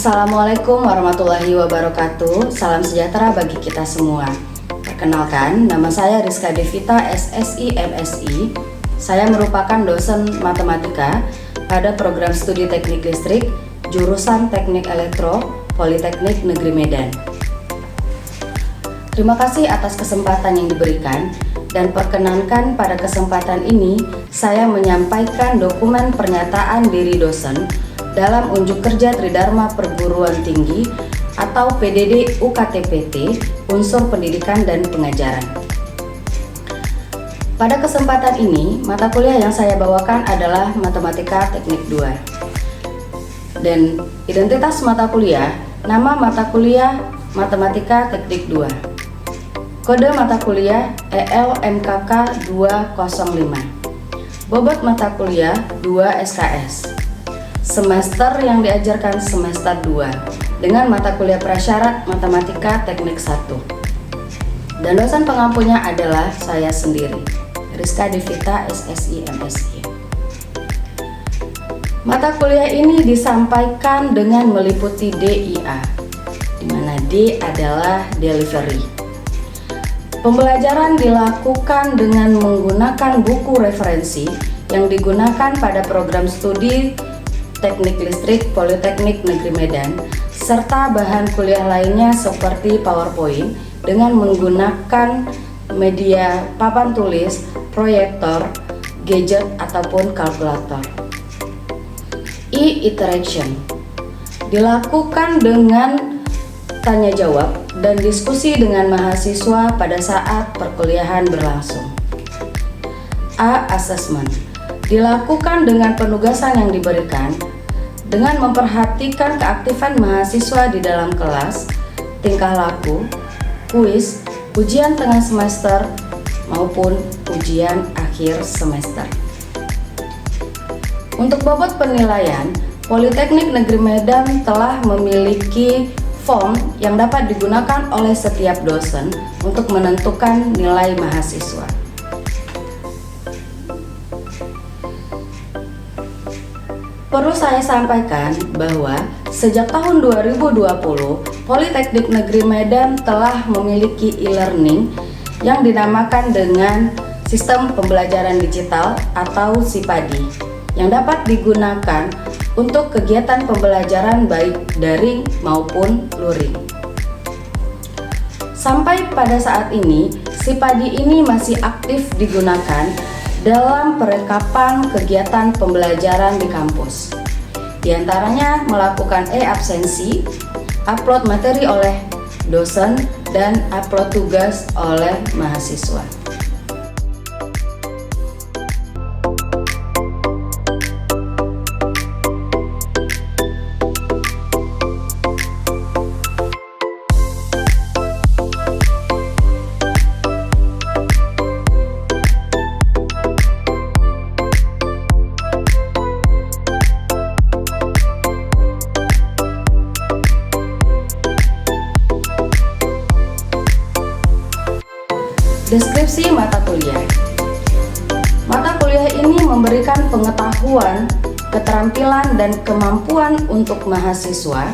Assalamualaikum warahmatullahi wabarakatuh. Salam sejahtera bagi kita semua. Perkenalkan, nama saya Rizka Devita, SSI MSI. Saya merupakan dosen matematika pada program studi teknik listrik jurusan Teknik Elektro Politeknik Negeri Medan. Terima kasih atas kesempatan yang diberikan, dan perkenankan pada kesempatan ini saya menyampaikan dokumen pernyataan diri dosen dalam unjuk kerja Tridharma Perguruan Tinggi atau PDD UKT-PT unsur pendidikan dan pengajaran. Pada kesempatan ini, mata kuliah yang saya bawakan adalah Matematika Teknik 2. Dan identitas mata kuliah, nama mata kuliah Matematika Teknik 2. Kode mata kuliah EL-MKK 205. Bobot mata kuliah 2 SKS. Semester yang diajarkan semester 2 dengan mata kuliah prasyarat Matematika Teknik 1. Dan dosen pengampunya adalah saya sendiri, Rizka Devita, SSI MSI. Mata kuliah ini disampaikan dengan meliputi DIA, di mana D adalah delivery. Pembelajaran dilakukan dengan menggunakan buku referensi yang digunakan pada program studi Teknik Listrik Politeknik Negeri Medan, serta bahan kuliah lainnya seperti PowerPoint dengan menggunakan media papan tulis, proyektor, gadget, ataupun kalkulator. E-interaction dilakukan dengan tanya jawab dan diskusi dengan mahasiswa pada saat perkuliahan berlangsung. A-assessment dilakukan dengan penugasan yang diberikan dengan memperhatikan keaktifan mahasiswa di dalam kelas, tingkah laku, kuis, ujian tengah semester, maupun ujian akhir semester. Untuk bobot penilaian, Politeknik Negeri Medan telah memiliki form yang dapat digunakan oleh setiap dosen untuk menentukan nilai mahasiswa. Perlu saya sampaikan bahwa sejak tahun 2020, Politeknik Negeri Medan telah memiliki e-learning yang dinamakan dengan Sistem Pembelajaran Digital atau SIPADI, yang dapat digunakan untuk kegiatan pembelajaran baik daring maupun luring. Sampai pada saat ini, SIPADI ini masih aktif digunakan dalam perlengkapan kegiatan pembelajaran di kampus. Di antaranya melakukan e-absensi, upload materi oleh dosen, dan upload tugas oleh mahasiswa. Deskripsi mata kuliah. Mata kuliah ini memberikan pengetahuan, keterampilan, dan kemampuan untuk mahasiswa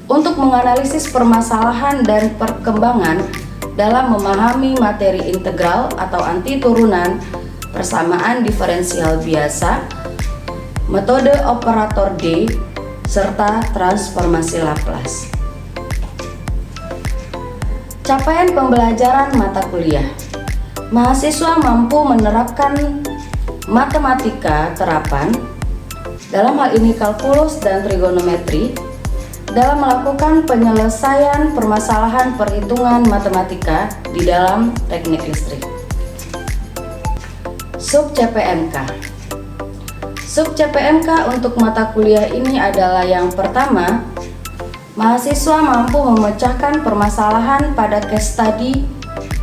untuk menganalisis permasalahan dan perkembangan dalam memahami materi integral atau anti turunan, persamaan diferensial biasa, metode operator D, serta transformasi Laplace. Capaian pembelajaran mata kuliah. Mahasiswa mampu menerapkan matematika terapan, dalam hal ini kalkulus dan trigonometri, dalam melakukan penyelesaian permasalahan perhitungan matematika di dalam teknik listrik. Sub CPMK. Sub CPMK untuk mata kuliah ini adalah yang pertama, mahasiswa mampu memecahkan permasalahan pada case study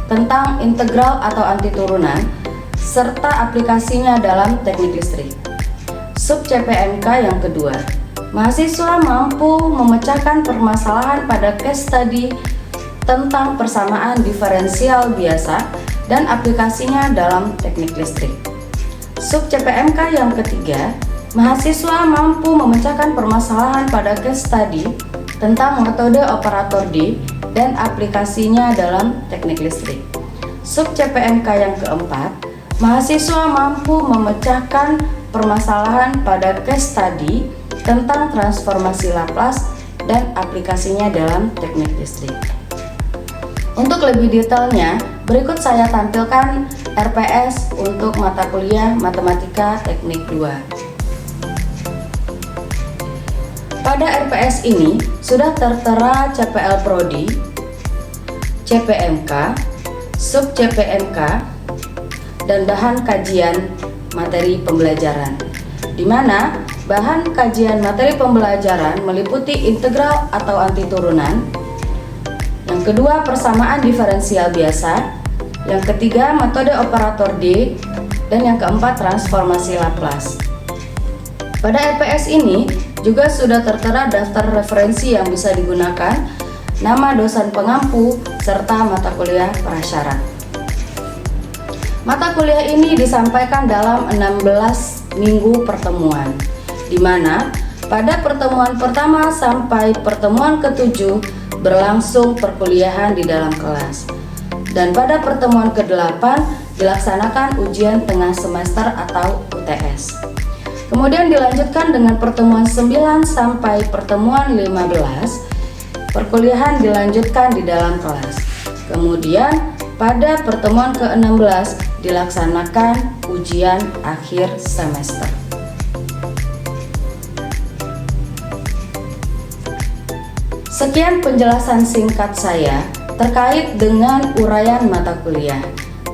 tentang integral atau anti turunan serta aplikasinya dalam teknik listrik. Sub CPMK yang kedua, mahasiswa mampu memecahkan permasalahan pada case study tentang persamaan diferensial biasa dan aplikasinya dalam teknik listrik. Sub CPMK yang ketiga, mahasiswa mampu memecahkan permasalahan pada case study tentang metode operator D dan aplikasinya dalam teknik listrik. Sub CPMK yang keempat, mahasiswa mampu memecahkan permasalahan pada case study tentang transformasi Laplace dan aplikasinya dalam teknik listrik. Untuk lebih detailnya, berikut saya tampilkan RPS untuk mata kuliah Matematika Teknik 2. Pada RPS ini sudah tertera CPL Prodi, CPMK, Sub CPMK, dan bahan kajian materi pembelajaran, di mana bahan kajian materi pembelajaran meliputi integral atau anti turunan, yang kedua persamaan diferensial biasa, yang ketiga metode operator D, dan yang keempat transformasi Laplace. Pada RPS ini juga sudah tertera daftar referensi yang bisa digunakan, nama dosen pengampu, serta mata kuliah prasyarat. Mata kuliah ini disampaikan dalam 16 minggu pertemuan, di mana pada pertemuan pertama sampai pertemuan ke-7 berlangsung perkuliahan di dalam kelas, dan pada pertemuan ke-8 dilaksanakan ujian tengah semester atau UTS. Kemudian dilanjutkan dengan pertemuan 9 sampai pertemuan 15, perkuliahan dilanjutkan di dalam kelas. Kemudian pada pertemuan ke-16 dilaksanakan ujian akhir semester. Sekian penjelasan singkat saya terkait dengan uraian mata kuliah.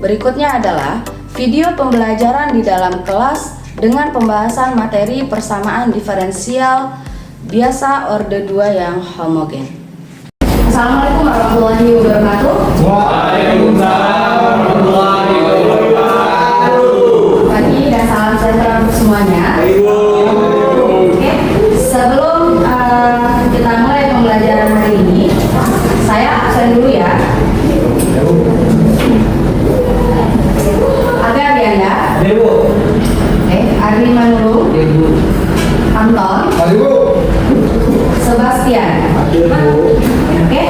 Berikutnya adalah video pembelajaran di dalam kelas dengan pembahasan materi persamaan diferensial biasa orde 2 yang homogen. Assalamualaikum warahmatullahi wabarakatuh. Waalaikumsalam warahmatullahi wabarakatuh. Pagi dan salam sejahtera untuk semuanya. Oke, sebelum kita mulai pembelajaran hari ini, saya absen dulu ya. Ada Arianda, Ardi Manulu, Anton, Sebastian. Oke,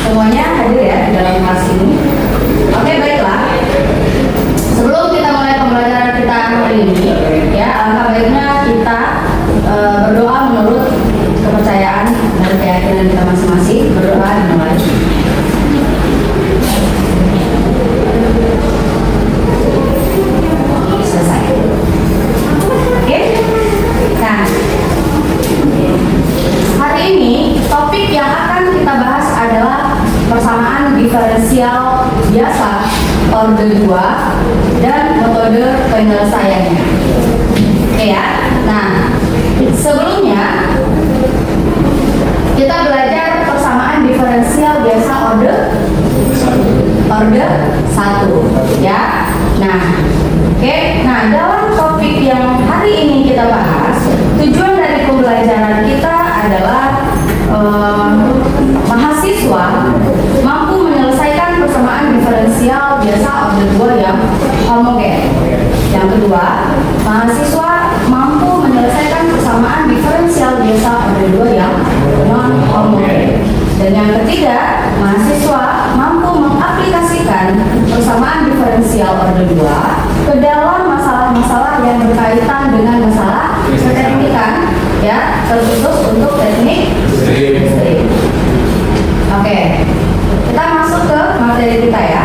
semuanya hadir ya di dalam kelas ini. Oke, baiklah. Sebelum kita mulai pembelajaran kita hari ini, ya alangkah baiknya kita berdoa menurut kepercayaan dan keyakinan kita masing-masing. Berdoa dimulai. Selesai. Oke. Nah, hari ini topik yang akan kita bahas adalah persamaan diferensial biasa orde 2 dan metode penyelesaiannya. Oke ya. Nah, sebelumnya kita belajar persamaan diferensial biasa orde 1 ya. Nah, oke. Nah, dalam topik yang hari ini kita bahas, tujuan dari pembelajaran kita adalah mahasiswa mampu menyelesaikan persamaan diferensial biasa orde 2 yang homogen. Yang kedua, mahasiswa mampu menyelesaikan persamaan diferensial biasa orde 2 yang non homogen. Dan yang ketiga, mahasiswa mampu mengaplikasikan persamaan diferensial orde 2 ke dalam masalah-masalah yang berkaitan dengan masalah keteknikan, ya, terkhusus untuk teknik listrik. Oke, kita masuk ke materi kita ya.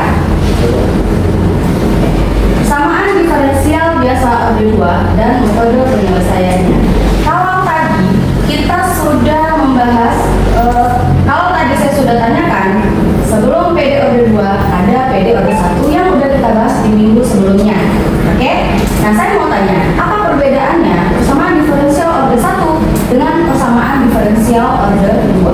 Persamaan diferensial biasa orde 2 dan metode penyelesaiannya. Kalau tadi kita sudah membahas, kalau tadi saya sudah tanyakan, sebelum PD orde 2 ada PD orde 1 yang udah kita bahas di minggu sebelumnya. Oke? Nah, saya mau tanya, apa perbedaannya persamaan diferensial orde 1 dengan persamaan diferensial orde 2?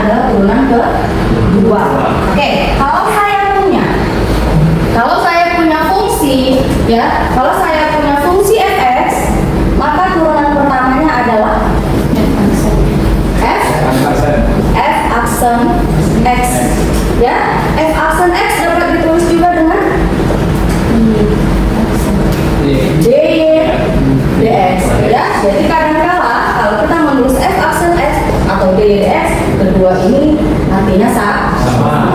adalah turunan kedua. Oke, kalau saya punya fungsi, ya, kalau saya punya fungsi fx, maka turunan pertamanya adalah f aksen x, ya. F aksen x dapat ditulis juga dengan dy dx, ya. Jadi kadang-kala kalau kita menulis f aksen x atau dy dx, kedua ini artinya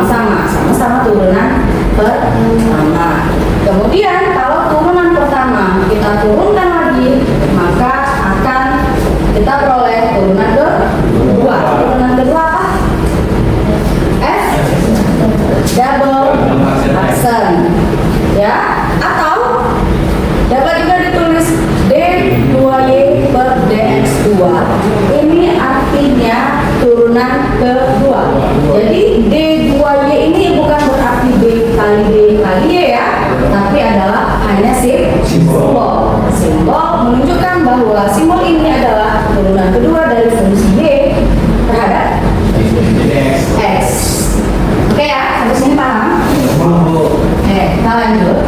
sama-sama turunan pertama. Kemudian kalau turunan pertama kita turunkan lagi, maka akan kita peroleh turunan kedua. Turunan kedua apa? F double aksen, ya, atau dapat juga ditulis d2y per dx2. Ini artinya turunan kedua. Jadi d2y ini bukan berarti b kali d kali y, ya, tapi adalah hanya simbol menunjukkan bahwa simbol ini adalah turunan kedua dari fungsi y terhadap x. Oke, ya, sampai sini paham? Oke, kita lanjut.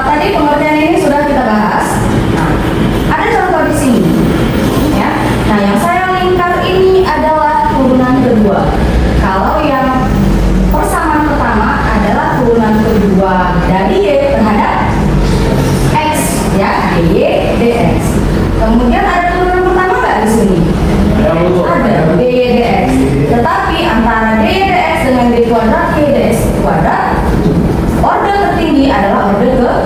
Tadi pengertian ini sudah kita bahas. Nah, ada contoh di sini, ya. Nah, yang saya lingkar ini adalah turunan kedua. Kalau yang persamaan pertama adalah turunan kedua dari y terhadap x, ya, dy dx. Kemudian ada turunan pertama nggak di sini? Ada dy dx. Tetapi antara dy dx dengan d kuadrat y dx kuadrat, orde tertinggi adalah orde kedua.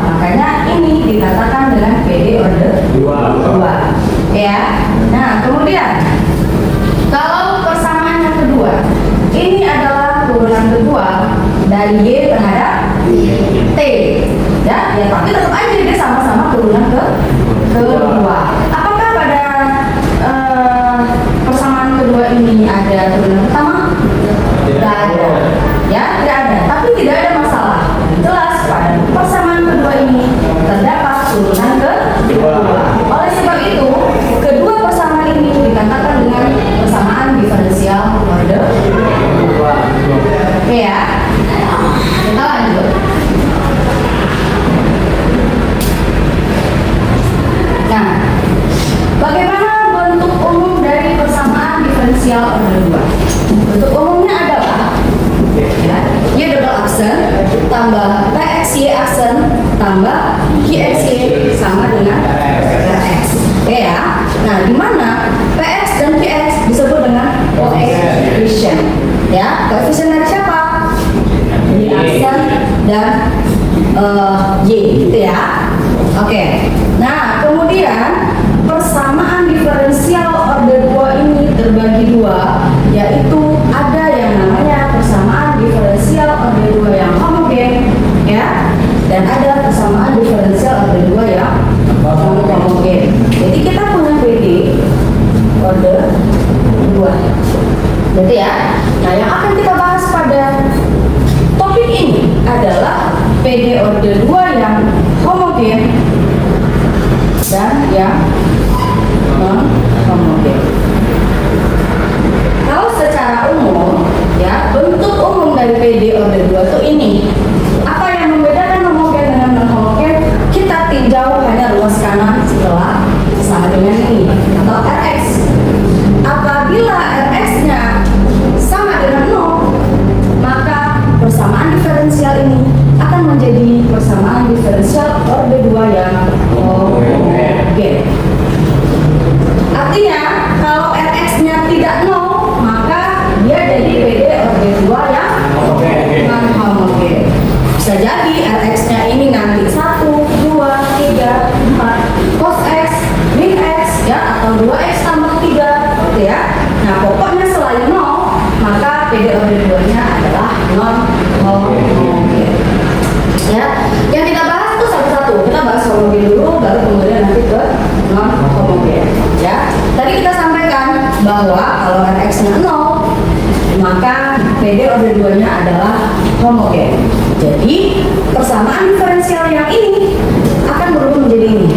Makanya ini dikatakan dengan PD orde 2. Ya. Nah, kemudian kalau persamaan yang kedua, ini adalah turunan kedua dari y terhadap t. Ya, tapi tetap aja dia sama-sama turunan kedua. Apakah pada persamaan kedua ini ada turunan pertama? Tidak ada. Ya, tidak ada. Tapi tidak ada masalah. Jelas pada persamaan kedua ini terdapat turunan kedua. Oleh sebab itu, kedua persamaan ini dikatakan dengan persamaan diferensial orde 2. Oke, ya. Kita lanjut. Nah, bagaimana bentuk umum dari persamaan diferensial orde 2? Bentuk umumnya adalah, ya, y double aksen tambah pxy aksen tambah qxy sama dengan rx. Oke, ya. Nah, di mana px dan qx disebut dengan koefisien. Ya, koefisien dari siapa? Dari aksen dan y, gitu ya. Oke. Nah, kemudian persamaan diferensial orde 2 ini terbagi dua, yaitu ada yang namanya persamaan diferensial orde 2 yang homogen, ya, dan ada persamaan diferensial orde 2 yang homogen. Jadi kita punya PD orde 2. Gitu ya. Nah, yang akan kita bahas pada topik ini adalah PD orde 2 yang homogen dan yang non homogen. Kalau secara umum, ya, bentuk umum dari PD orde 2 itu ini. Apa yang membedakan homogen dengan non homogen? Kita tinjau hanya ruas kanan setelah sama dengan ini atau Rx. Apabila Rx-nya sama dengan 0, maka persamaan diferensial ini akan menjadi persamaan diferensial orde 2 yang homogen. Artinya, kalau Rx-nya tidak 0, maka dia jadi PD orde 2 yang non-homogen. Bisa jadi Rx-nya ini nanti 1, 2, 3, 4, cos X, min X, ya, atau 2X tambah 3, gitu ya. Nah, pokoknya selain 0, maka PD orde 2-nya adalah non-homogen. Ya, yang kita bahas itu satu-satu. Kita bahas homogen dulu, baru kemudian nanti ke non-homogen. Ya, tadi kita sampaikan bahwa kalau Rx-nya 0, maka PD order 2-nya adalah homogen. Jadi persamaan diferensial yang ini akan berubah menjadi ini.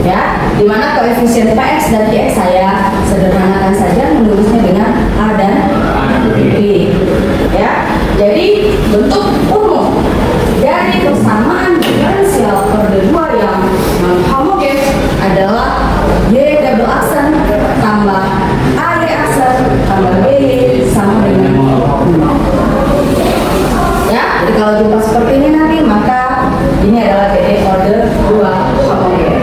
Ya, dimana koefisien Px dan Qx saya sederhanakan saja menulisnya dengan A dan B. Ya, jadi bentuk umum dari persamaan diferensial order 2 yang homogen adalah Y double aksen tambah AY aksen tambah BY sama dengan 0. Ya, jadi kalau jumpa seperti ini nanti maka ini adalah PD order 2 homogen.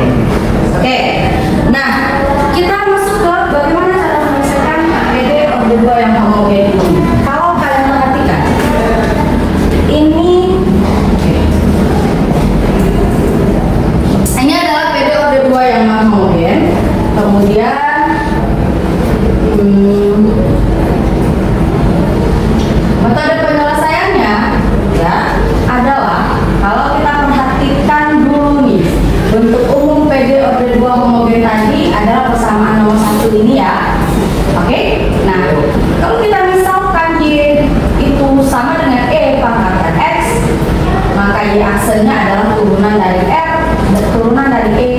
Oke, nah kita masuk ke bagaimana cara menyelesaikan PD order 2 yang homogen ini. Kalau kalian perhatikan, ini adalah PD order 2 yang homogen. Kemudian metode penyelesaiannya ya adalah kalau kita perhatikan dulu nih, bentuk umum PD order 2 homogen tadi adalah persamaan nomor 1 ini ya. Oke, nah kalau kita misalkan Y itu sama dengan E pangkat X, maka Y aksennya adalah turunan dari R dan turunan dari E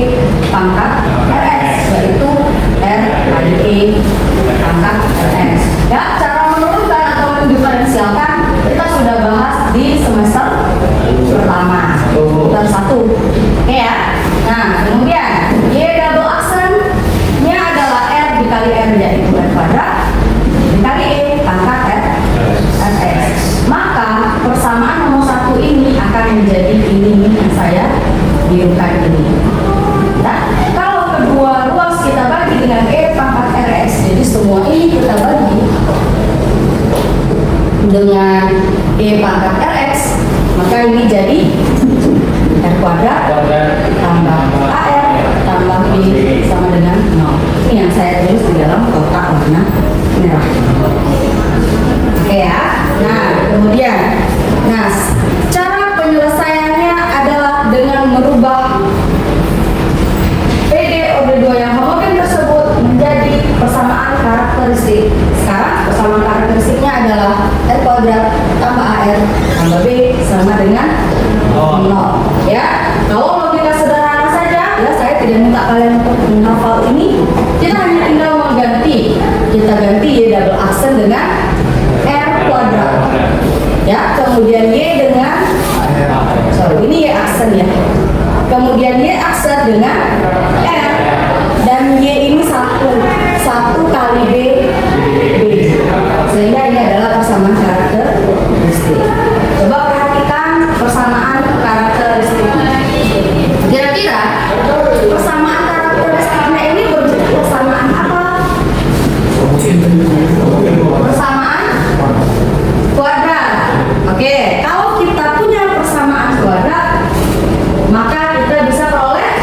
pangkat Rs, yaitu R kali E pangkat Rs. Ya, cara menurunkan atau mendiferensialkan kita sudah bahas di semester pertama, semester 1. Oke ya. Nah, kemudian Y double aksennya adalah R dikali R yaitu R kuadrat dikali E pangkat Rs. Maka persamaan nomor 1 ini akan menjadi ini yang saya birukan ini. Nah, kalau kedua ruas kita bagi dengan E pangkat Rs, jadi semua ini kita bagi dengan E pangkat Rs, maka ini jadi R kuadrat tambah AR tambah B sama dengan 0. Ini yang saya tulis di dalam kotak warna merah. Oke ya. Nah, kemudian cara penyelesaiannya adalah dengan merubah PD order 2 yang homogen tersebut menjadi persamaan karakteristik. Sekarang persamaan karakteristiknya adalah R kuadrat tambah AR tambah B sama dengan 0. Ya, kalau logika sederhana saja, ya saya tidak minta kalian untuk menghafal ini. Kita hanya tinggal mengganti. Kita ganti Y double aksen dengan R kuadrat. Ya, kemudian Y dengan ini Y aksen ya. Kemudian Y aksen dengan R dan Y ini satu kali B, sehingga ini adalah persamaan karakteristik. Coba perhatikan persamaan karakteristik. Kira-kira persamaan karakteristiknya ini berbentuk persamaan apa? Persamaan kuadrat. Oke, kalau kita punya persamaan kuadrat, maka kita bisa peroleh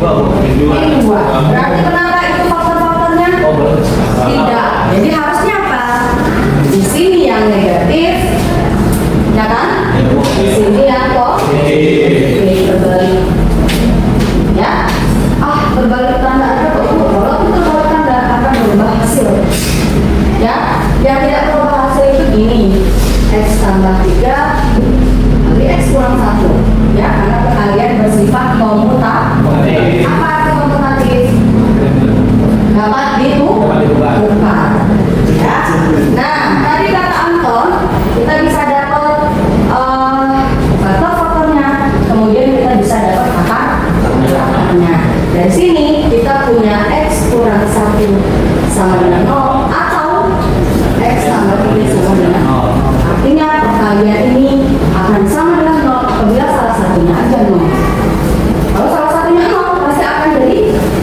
Min 2. Berarti kenapa itu faktor-faktornya? Tidak. Jadi harusnya apa? Di sini yang negatif, ya kan? Di sini yang positif. Berbalik. Ya. Berbalik tanda ada kok. Kalau itu berbalik tanda akan berubah hasil. Ya. Yang tidak berubah hasil itu gini. X tambah 3 nanti X kurang 1. Ya, karena perkalian bersifat komutatif. Apa arti komutatif? Dapat ditukar. Ya. Nah, tadi kata Anton, kita bisa dapat faktor-faktornya, kemudian kita bisa dapat akarnya. Dari sini kita punya X kurang 1 sama dengan 0 atau X tambah 3 sama dengan 0. Artinya perkalian ini akan sama dengan 0 apabila salah satunya aja 0. Kalau salah satunya 0, pasti akan jadi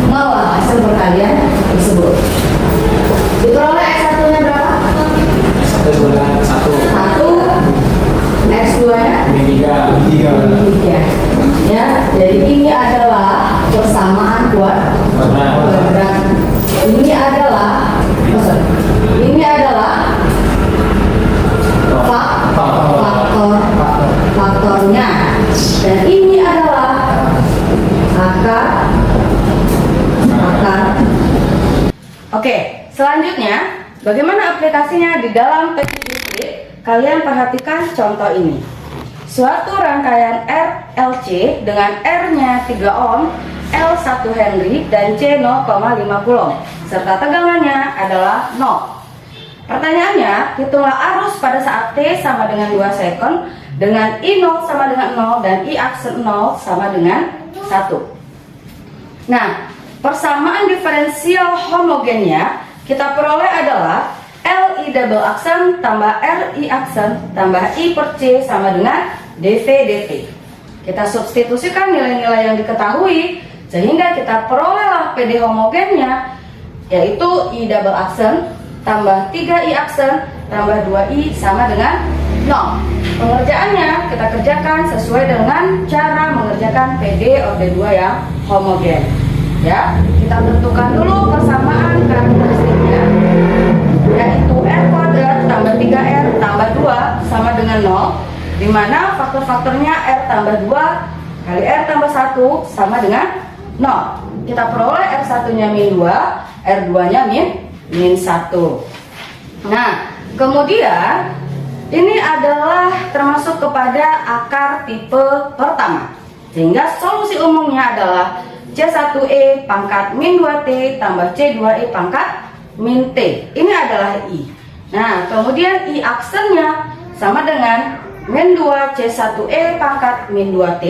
0 lah hasil perkalian tersebut. Diperoleh X1 nya berapa? 1. X2 nya? 3. Ya, jadi ini adalah persamaan kuadrat. Ini adalah faktornya, dan ini adalah akar. Oke, selanjutnya bagaimana aplikasinya di dalam teknik diskrit? Kalian perhatikan contoh ini. Suatu rangkaian RLC dengan R-nya 3 ohm, L 1 Henry, dan C 0,5 coulomb, serta tegangannya adalah 0. Pertanyaannya, hitunglah arus pada saat T sama dengan 2 second dengan I0 sama dengan 0 dan I aksen 0 sama dengan 1. Nah, persamaan diferensial homogennya kita peroleh adalah L I double aksen tambah R I aksen tambah I per C sama dengan dV dt. Kita substitusikan nilai-nilai yang diketahui sehingga kita perolehlah PD homogennya, yaitu I double aksen tambah 3I aksen tambah 2I sama dengan 0. Pengerjaannya kita kerjakan sesuai dengan cara mengerjakan PD order 2 yang homogen. Ya, kita tentukan dulu persamaan karakteristiknya, yaitu R kuadrat tambah 3R tambah 2 sama dengan 0, di mana faktor-faktornya R tambah 2 kali R tambah 1 sama dengan 0. Kita peroleh R1 nya min 2, R2 nya min 1. Nah, kemudian ini adalah termasuk kepada akar tipe pertama, sehingga solusi umumnya adalah C1E pangkat min 2T tambah C2E pangkat min T. Ini adalah I. Nah, kemudian I aksennya sama dengan min 2 C1E pangkat min 2T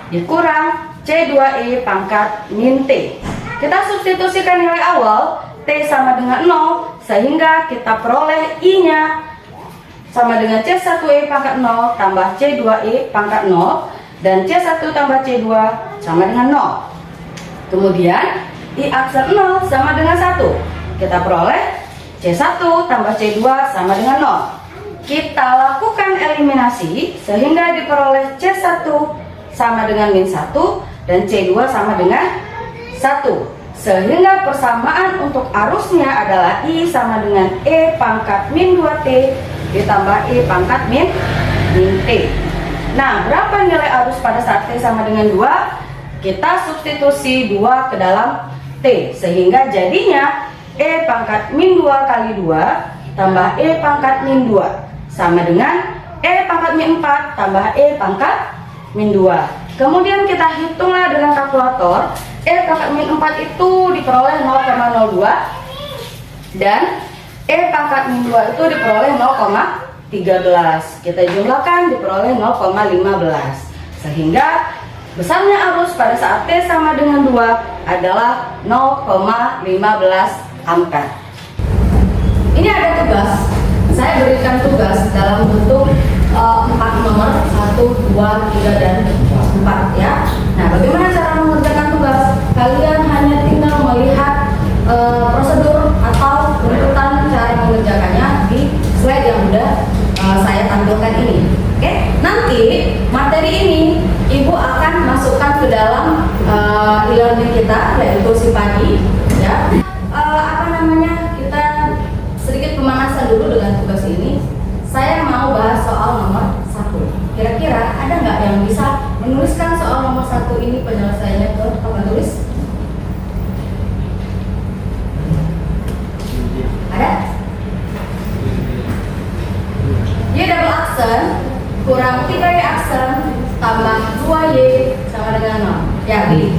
dikurang C2E pangkat min T. Kita substitusikan nilai awal T sama dengan 0, sehingga kita peroleh I-nya sama dengan C1E pangkat 0 tambah C2E pangkat 0, dan C1 tambah C2 sama dengan 0. Kemudian I aksen 0 sama dengan 1. Kita peroleh C1 tambah C2 sama dengan 0. Kita lakukan eliminasi sehingga diperoleh C1 sama dengan min 1 dan C2 sama dengan 1. Sehingga persamaan untuk arusnya adalah I sama dengan E pangkat min 2T ditambah E pangkat min T. Nah, berapa nilai arus pada saat T sama dengan 2? Kita substitusi 2 ke dalam T, sehingga jadinya E pangkat min 2 kali 2 tambah E pangkat min 2 sama dengan E pangkat min 4 tambah E pangkat min 2. Kemudian kita hitunglah dengan kalkulator. E pangkat min 4 itu diperoleh 0,02 dan E pangkat min 2 itu diperoleh 0,13. Kita jumlahkan diperoleh 0,15, sehingga besarnya arus pada saat T sama dengan 2 adalah 0,15 ampere. Ini ada tugas. Saya berikan tugas dalam bentuk 4 nomor 1, 2, 3, dan 4 ya. Nah, bagaimana cara mengerjakan tugas? Kalian hanya tinggal melihat prosedur atau urutan cara mengerjakannya di slide yang sudah saya tampilkan ini. Oke, nanti materi ini Ibu akan masukkan ke dalam e-learning pagi ya. Kita sedikit pemanasan dulu dengan tugas ini. Saya mau bahas soal nomor 1. Kira-kira ada nggak yang bisa menuliskan soal nomor 1 ini penyelesaiannya ke papan tulis? Ada? Y double aksen kurang 3Y aksen tambah 2Y sama dengan 0. Ya, Billy.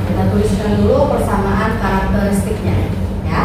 Kita tuliskan dulu persamaan karakteristiknya ya.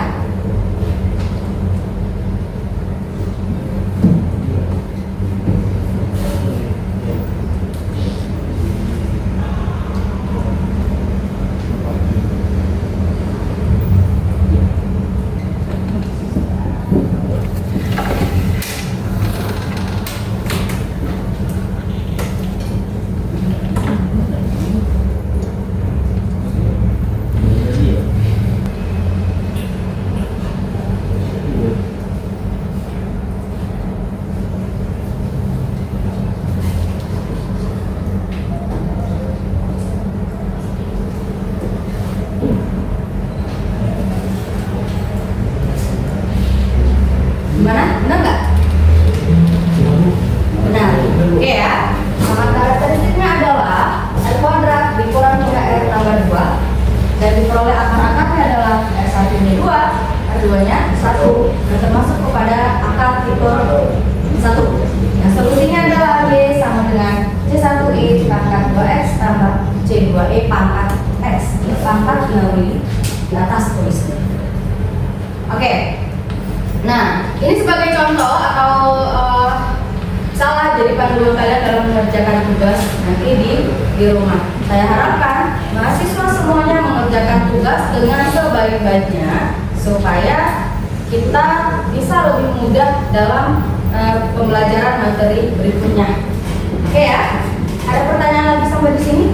Gimana? Benar nggak? Benar. Oke ya. Nama karakteristiknya adalah R kuadrat dikurang 3R tambah 2 dan diperoleh akar-akarnya adalah R1 nya 2, R2 nya 1 dan termasuk kepada akar tipe 1. Nah, solusinya adalah Y sama dengan C1E pangkat 2X tambah C2E pangkat X. Ini pangkat dihuni di atas tulisnya. Oke. Nah, ini sebagai contoh atau salah jadi panduan kalian dalam mengerjakan tugas nanti di rumah. Saya harapkan mahasiswa semuanya mengerjakan tugas dengan sebaik-baiknya supaya kita bisa lebih mudah dalam pembelajaran materi berikutnya. Oke ya? Ada pertanyaan lagi sampai di sini?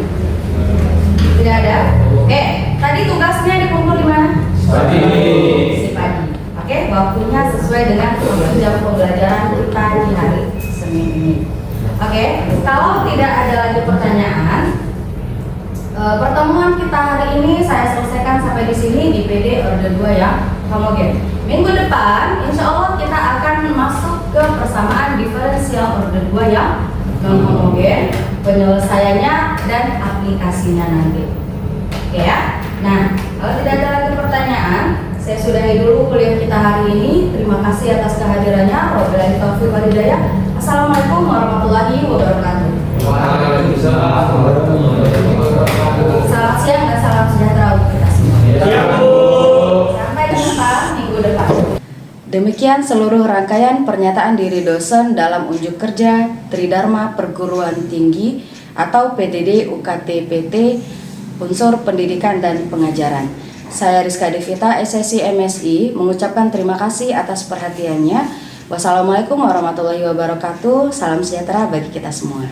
Tidak ada? Oke, tadi tugasnya dikumpul di mana? Si pagi. Oke, waktunya sesuai dengan jam pembelajaran kita di hari Senin ini. Oke, kalau tidak ada lagi pertanyaan, pertemuan kita hari ini saya selesaikan sampai di sini di PD orde 2 yang homogen. Minggu depan, insya Allah kita akan masuk ke persamaan diferensial orde 2 yang non homogen, penyelesaiannya dan aplikasinya nanti. Oke ya. Nah, kalau tidak ada lagi pertanyaan, saya sudahi dulu kuliah kita hari ini. Terima kasih atas kehadirannya. Wabillahi taufiq wal hidayah. Assalamualaikum warahmatullahi wabarakatuh. Waalaikumsalam warahmatullahi wabarakatuh. Selamat siang dan salam sejahtera untuk kita semua. Sampai jumpa minggu depan. Demikian seluruh rangkaian pernyataan diri dosen dalam unjuk kerja Tridharma Perguruan Tinggi atau PTD UKT PT Unsur Pendidikan dan Pengajaran. Saya Rizka Devita, SSI MSI, mengucapkan terima kasih atas perhatiannya. Wassalamualaikum warahmatullahi wabarakatuh. Salam sejahtera bagi kita semua.